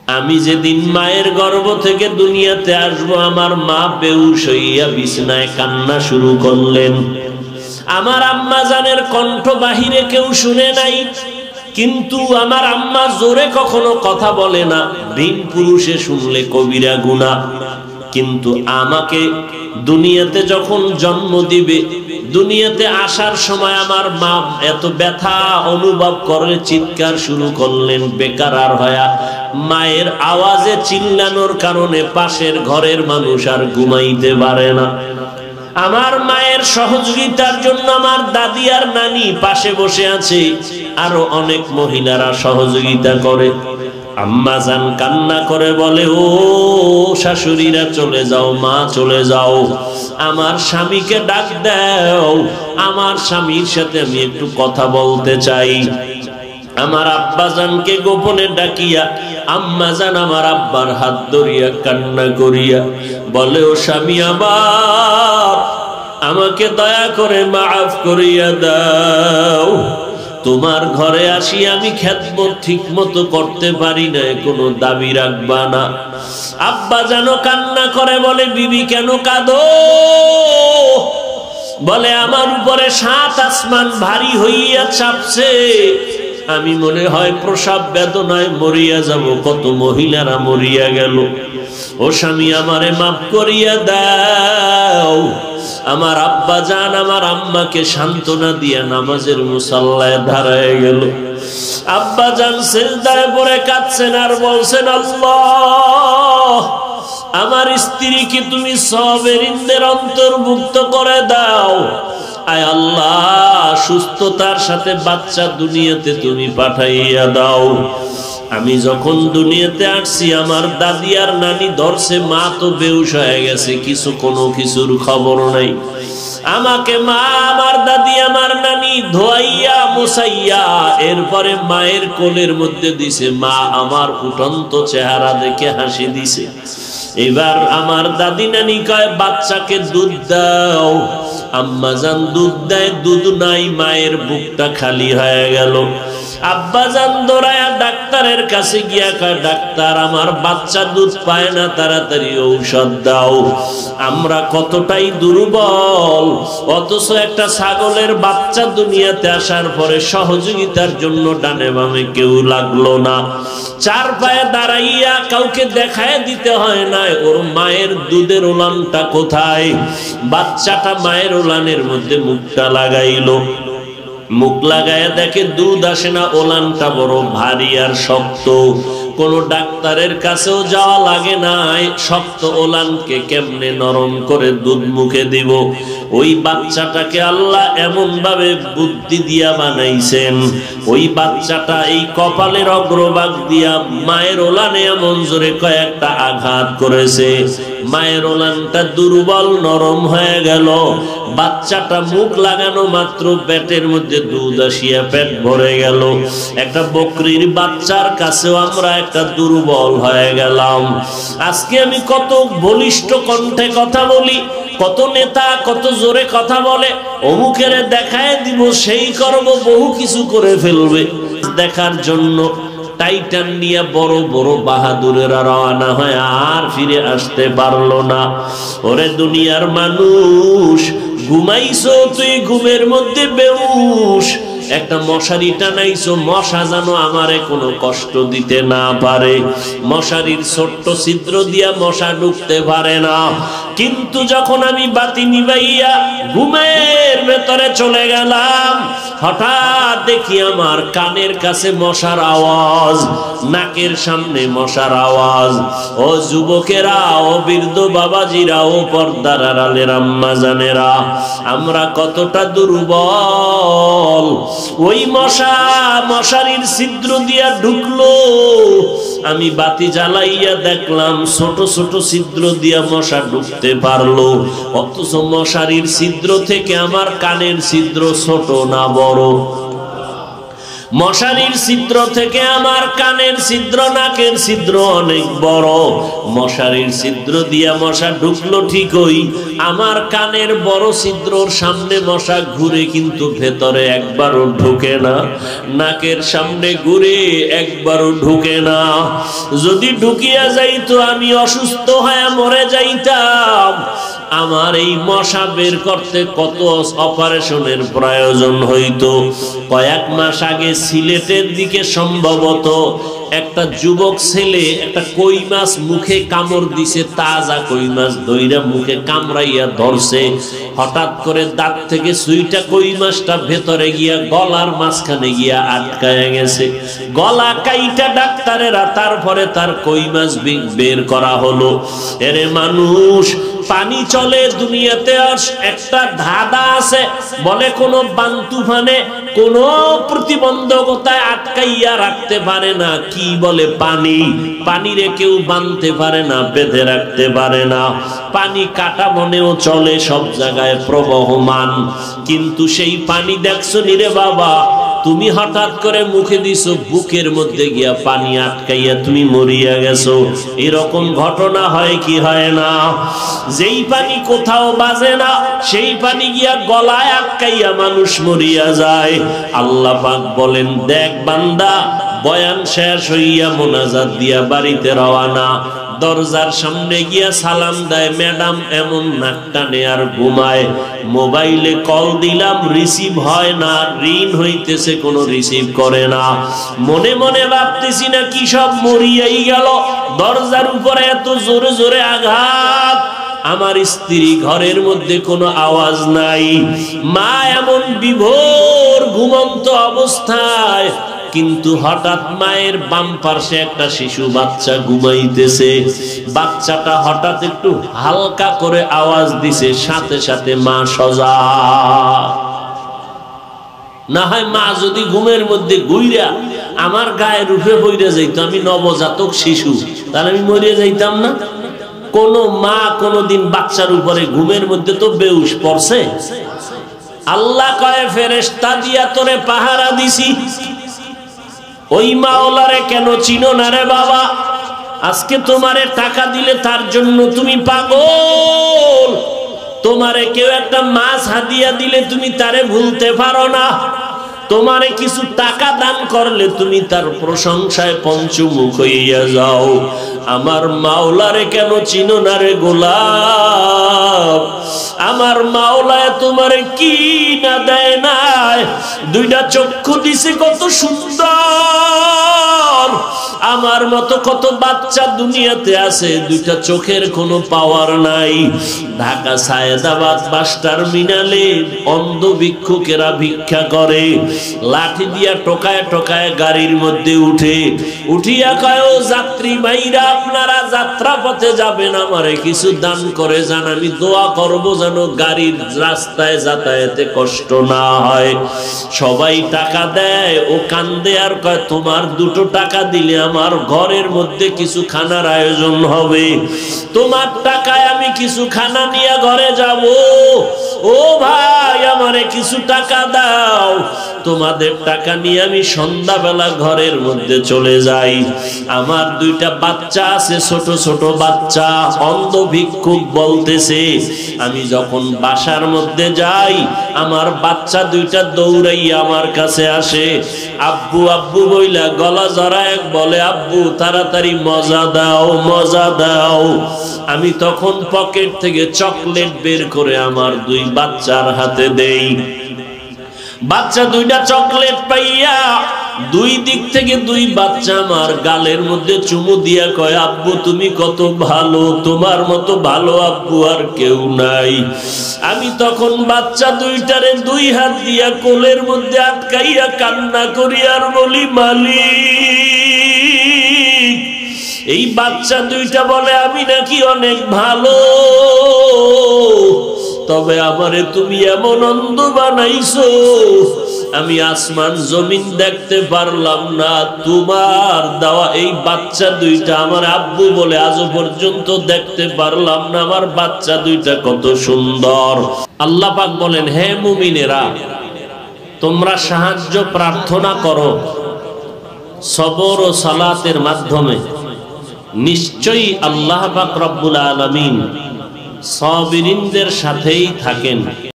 আমি যেদিন মায়ের গর্ভ থেকে দুনিয়াতে আসব, আমার মা বেহুশ হইয়া বিছানায় কান্না শুরু করলেন। আমার আম্মা জানের কণ্ঠ বাহিরে কেউ শুনে নাই, কিন্তু আমার আম্মা জোরে কখনো কথা বলে না, ভিন পুরুষে শুনলে কবিরা গুনাহ। কিন্তু আমাকে দুনিয়াতে যখন জন্ম দিবে, দুনিয়াতে আসার সময় আমার মা এত ব্যথা অনুভব করে চিৎকার শুরু করলেন বেকারার হয়া। মায়ের আওয়াজে চিল্লানোর কারণে পাশের ঘরের মানুষ আর ঘুমাইতে পারে না। আমার মায়ের সহযোগিতার জন্য আমার দাদি আর নানি পাশে বসে আছে, আরো অনেক মহিলারা সহযোগিতা করে। আম্মা জান কান্না করে বলে, ও শাশুড়িরা চলে যাও, মা চলে যাও, আমার স্বামীকে ডাক দাও, আমার স্বামীর সাথে আমি একটু কথা বলতে চাই। আমার আব্বা জানকে গোপনে ডাকিয়া আম্মা জান আমার আব্বার হাত ধরিয়া কান্না করিয়া বলে, ও স্বামী আমার, আমাকে দয়া করে মাফ করিয়া দাও, তোমার ঘরে আসি আমি খেদমত ঠিক মতো করতে পারি না, কোনো দাবি রাখবা না। আব্বা যেন কান্না করে বলে, বিবি কেন কাঁদো? বলে, আমার উপরে 7 আসমান ভারী হইয়া চাপছে, আমি মনে হয় প্রসব বেদনায় মরিয়া যাব, কত মহিলারা মরিয়া গেল, ও স্বামী আমারে মাফ করিয়া দাও। আমার আব্বা জান আমার আম্মাকে সান্ত্বনা দিয়া নামাজের মুসাল্লায় দাঁড়ায় গেল। আব্বা জান সিজদায় পড়ে কাঁদছেন আর বলছেন, আল্লাহ, আমার স্ত্রীকে তুমি সাবিরিনদের অন্তর্ভুক্ত করে দাও। আয় আল্লাহ, সুস্থতার সাথে বাচ্চা দুনিয়াতে তুমি পাঠাইয়া দাও। আমি যখন দুনিয়াতে আসছি আমার দাদি আর নানি ধরছে, মা তো বেহুশ হয়ে গেছে, কোনো কিছুর খবর নাই। আমাকে মা, আমার দাদি, আমার নানি ধোয়াইয়া মুছাইয়া এরপরে মায়ের কোলের মধ্যে দিছে। মা আমার ফুটন্ত চেহারা দেখে হাসি দিছে। এবার আমার দাদি নানি কয়, বাচ্চাকে দুধ দাও। আম্মা জান দুধ দেয়, দুধ নাই, মায়ের বুকটা খালি হয়ে গেল। আব্বা জান দৌড়ায়া ডাক্তারের কাছে গিয়া কয়, ডাক্তার আমার বাচ্চা দুধ পায় না, তাড়াতাড়ি ঔষধ দাও। আমরা কতটাই দুর্বল, অথচ একটা ছাগলের বাচ্চা দুনিয়াতে আসার পরে সহযোগিতার জন্য ডানে বামে কেউ লাগলো না। 4 পায়ে দাঁড়াইয়া কাউকে দেখায় দিতে হয় না ওর মায়ের দুধের ওলানটা কোথায়। বাচ্চাটা মায়ের ওলানের মধ্যে মুখটা লাগাইলো, মুখ লাগায় দেখে দুধ আসে না, ওলানটা বড় ভারী আর শক্ত। কোন ডাক্তারের কাছেও যাওয়া লাগে না, শক্ত ওলানকে কেমনে নরম করে দুধ মুখে দিব। ওই বাচ্চাটাকে আল্লাহ এমন ভাবে বুদ্ধি দিয়া বানাইছেন, ওই বাচ্চাটা এই কপালের অগ্রভাগ দিয়া মায়ের ওলানে এমন জোরে কয়েকটা আঘাত করেছে, মায়ের ওলানটা দুর্বল নরম হয়ে গেল। বাচ্চাটা মুখ লাগানো মাত্র পেটের মধ্যে দুধ আসিয়া পেট ভরে গেল। একটা বকরির বাচ্চার কাছেও আমরা একটা দুর্বল হয়ে গেলাম। আজকে আমি কত বলিষ্ঠ কণ্ঠে কথা বলি, কত নেতা কত জোরে কথা বলে, অমুকের দেখায় দিব, সেই করব, বহু কিছু করে ফেলবে দেখার জন্য। টাইটান নিয়ে বড় বড় বাহাদুরেরা রওনা হয়, আর ফিরে আসতে পারলো না। ওরে দুনিয়ার মানুষ, ঘুমাইছো তুই, ঘুমের মধ্যে বেহুশ, একটা মশারি টানাইছো, মশা যেন আমারে কোনো কষ্ট দিতে না পারে। মশারির ছোট্ট ছিদ্র দিয়া মশা ঢুকতে পারে না। কিন্তু যখন আমি বাতি নিবাইয়া ঘুমের ভেতরে চলে গেলাম, হঠাৎ দেখি আমার কানের কাছে মশার আওয়াজ, নাকের সামনে মশার আওয়াজ। ও যুবকেরা, ও বৃদ্ধ বাবাজিরা, ও পর্দার আড়ালের আম্মা জানেরা, আমরা কতটা দুর্বল। ওই মশা মশারির ছিদ্র দিয়া ঢুকলো, আমি বাতি জ্বালাইয়া দেখলাম ছোট ছোট ছিদ্র দিয়া মশা ঢুকতে পারলো, অথচ মশারির ছিদ্র থেকে আমার কানের ছিদ্র ছোট না বড়। মশারির ছিদ্র থেকে আমার কানের ছিদ্র, নাকের ছিদ্র অনেক বড়। মশারির ছিদ্র দিয়া মশা ঢুকলো ঠিকই, আমার কানের বড় ছিদ্রর সামনে মশা ঘুরে কিন্তু ভেতরে একবারও ঢুকে না। নাকের সামনে ঘুরে একবারও ঢুকে না। যদি ঢুকিয়া যাইতো আমি অসুস্থ হয়ে মরে যাইতাম। আমার এই মশা বের করতে কত অপারেশনের প্রয়োজন হইতো। কয়েক মাস আগে সিলেটের দিকে সম্ভবত একটা যুবক ছেলে একটা কই মাছ মুখে কামড় দিছে, তাজা কই মাছ ধইরা মুখে কামড়াইয়া ধরছে। হঠাৎ করে দাঁত থেকে সুইটা কই মাছটা ভেতরে গিয়া গলার মাঝখানে গিয়া আটকায়া গেছে। গলা কাইটা ডাক্তারেরা তারপরে তার কই মাছ বের করা হলো। এরে মানুষ, পানি চলে দুনিয়াতে, একটা ধাঁধা আছে, বলে কোন বান তুফানে কোন প্রতিবন্ধকতায় আটকাইয়া রাখতে পারে না। কি বলে? পানি। পানিরে কেউ বানতে পারে না, বেঁধে রাখতে পারে না। পানি কাটা মনেও চলে, সব জায়গায় প্রবহমান। কিন্তু সেই পানি দেখছো নি রে বাবা? তুমি হঠাৎ করে মুখে দিছো, বুকের মধ্যে গিয়া পানি আটকাইয়া তুমি মরিয়া গেছো। এরকম ঘটনা হয় কি হয় না? যেই পানি কোথাও বাজে না, সেই পানি গিয়া গলায় আটকাইয়া মানুষ মরিয়া যায়। আল্লাহ পাক বলেন, দেখ বান্দা, বয়ান শেষ হইয়া মোনাজাত দিয়া বাড়িতে রওয়ানা। দরজার সামনে গিয়া সালাম দেয় ম্যাডাম, এমন নাক টানে আর ঘুমায়। মোবাইলে কল দিলাম, রিসিভ হয় না, রিং হইতেছে, কোনো রিসিভ করে না। মনে মনে ভাবতেছি না কি সব মরিয়াই গেল। দরজার উপরে এত জোরে জোরে আঘাত, আমার স্ত্রী ঘরের মধ্যে কোনো আওয়াজ নাই। মা এমন বিভোর ঘুমন্ত অবস্থায়, কিন্তু হঠাৎ মায়ের বাম পাশে একটা শিশু বাচ্চা ঘুমাইতেছে। বাচ্চাটা হঠাৎ একটু হালকা করে আওয়াজ দিছে, সাথে সাথে মা সজা। না হয় মা যদি ঘুমের মধ্যে গুইরা আমার গায়ে রূপে বইরা যাইতো, আমি নবজাতক শিশু, তাহলে আমি মরিয়া যাইতাম না? কোন মা কোনদিন বাচ্চার উপরে ঘুমের মধ্যে তো বেউস পড়ছে? আল্লাহ কয়, ফেরেশতা দিয়া তোরে পাহারা দিছি। ওই মাওলারে কেন চিনো না রে বাবা? আজকে তোমারে টাকা দিলে তার জন্য তুমি পাগল। তোমারে কেউ একটা মাছ হাদিয়া দিলে তুমি তারে ভুলতে পারো না। তোমারে কিছু টাকা দান করলে তুমি তার প্রশংসায় পঞ্চমুখ হইয়া যাও। আমার মাওলারে কেন চিনো না রে গোলাম? আমার মাওলায় তোমারে কি না দেয় নাই? দুইটা চক্ষু দিছে কত সুন্দর। আমার মতো কত বাচ্চা দুনিয়াতে আছে, দুইটা চোখের কোনো পাওয়ার নাই। ঢাকা সায়েদাবাদ বাস টার্মিনালে অন্ধ ভিক্ষুকেরা ভিক্ষা করে, লাঠি দিয়া টোকায় টোকায় গাড়ির মধ্যে উঠে। উঠিয়া কয়, ও যাত্রী ভাইরা, আপনারা যাত্রা পথে যাবেন, আমারে কিছু দান করে যান, আমি দোয়া করব যেন গাড়ির রাস্তায় যাতায়াতে কষ্ট না হয়। সবাই টাকা দেয়, ও কান্দে আর কয়, তোমার দুটো টাকা দিলে আমার ঘরের মধ্যে কিছু খানার আয়োজন হবে। তোমার টাকায় আমি কিছু খানা নিয়ে ঘরে যাব। ও ভাই, আমারে কিছু টাকা দাও, তোমাদের টাকা নিয়ে আমি সন্ধ্যাবেলা ঘরের মধ্যে চলে যাই। আমার দুইটা বাচ্চা আছে, ছোট ছোট বাচ্চা, অন্ধ ভিক্ষুক বলতেছে, আমি যখন বাসার মধ্যে যাই, আমার বাচ্চা দুইটা দৌড়াইয়া আমার কাছে আসে, আব্বু আব্বু বইলা গলা জড়ায় বলে, আব্বু তাড়াতাড়ি মজা দাও, মজা দাও। আমি তখন পকেট থেকে চকলেট বের করে আমার দুই বাচ্চার হাতে দেই। বাচ্চা দুইটা চকলেট পাইয়া দুই দিক থেকে দুই বাচ্চা আমার গালের মধ্যে চুমু দিয়া কয়, আব্বু তুমি কত ভালো, তোমার মতো ভালো আব্বু আর কেউ নাই। আমি তখন বাচ্চা দুইটারে দুই হাত দিয়া কোলের মধ্যে আটকাইয়া কান্না করি আর বলি, মালিক। এই বাচ্চা দুইটা বলে, আমি নাকি অনেক ভালো, তবে আমারে তুমি এমন অন্ধ বানাইছো, আমি আসমান জমিন দেখতে পারলাম না। তোমার দেওয়া এই বাচ্চা দুইটা আমার আব্বু বলে আজও পর্যন্ত দেখতে পারলাম না। আমার বাচ্চা দুইটা কত সুন্দর। আল্লাহ পাক বলেন, হে মুমিনেরা, তোমরা সাহায্য প্রার্থনা করো সবর ও সালাতের মাধ্যমে, নিশ্চয়ই আল্লাহ পাক রব্বুল আলামিন সাবিরিনদের সাথেই থাকেন।